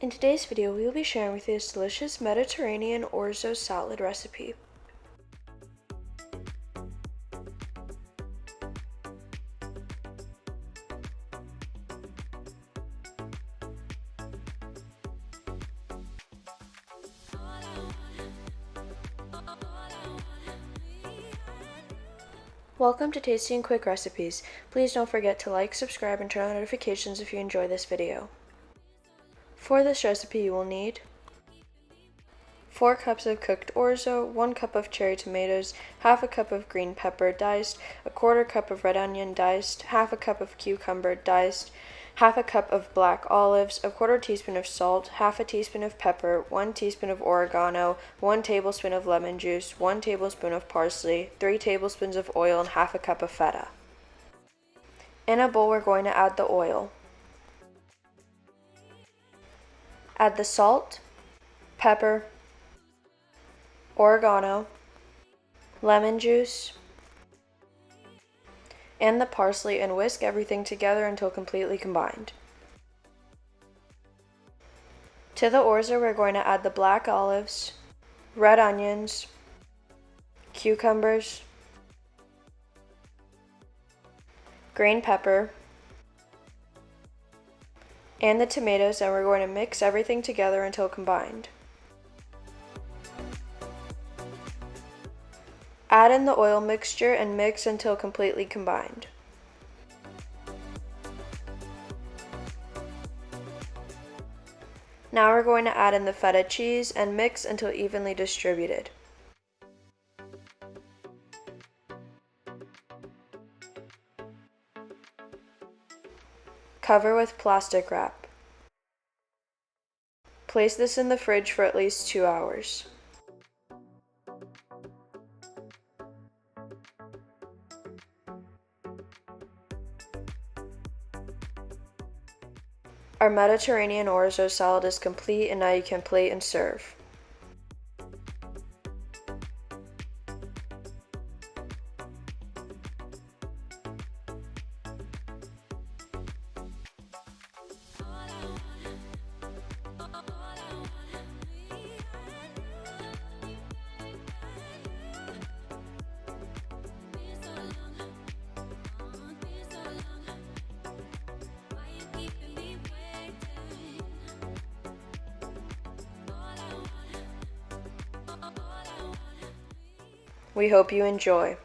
In today's video, we will be sharing with you this delicious Mediterranean orzo salad recipe. Welcome to Tasty and Quick Recipes. Please don't forget to like, subscribe, and turn on notifications if you enjoy this video. For this recipe, you will need 4 cups of cooked orzo, 1 cup of cherry tomatoes, half a cup of green pepper diced, a quarter cup of red onion diced, half a cup of cucumber diced, half a cup of black olives, a quarter teaspoon of salt, half a teaspoon of pepper, 1 teaspoon of oregano, 1 tablespoon of lemon juice, 1 tablespoon of parsley, 3 tablespoons of oil, and half a cup of feta. In a bowl, we're going to add the oil. Add the salt, pepper, oregano, lemon juice, and the parsley, and whisk everything together until completely combined. To the orzo, we're going to add the black olives, red onions, cucumbers, green pepper, and the tomatoes, and we're going to mix everything together until combined. Add in the oil mixture and mix until completely combined. Now we're going to add in the feta cheese and mix until evenly distributed. Cover with plastic wrap. Place this in the fridge for at least 2 hours. Our Mediterranean orzo salad is complete, and now you can plate and serve. We hope you enjoy.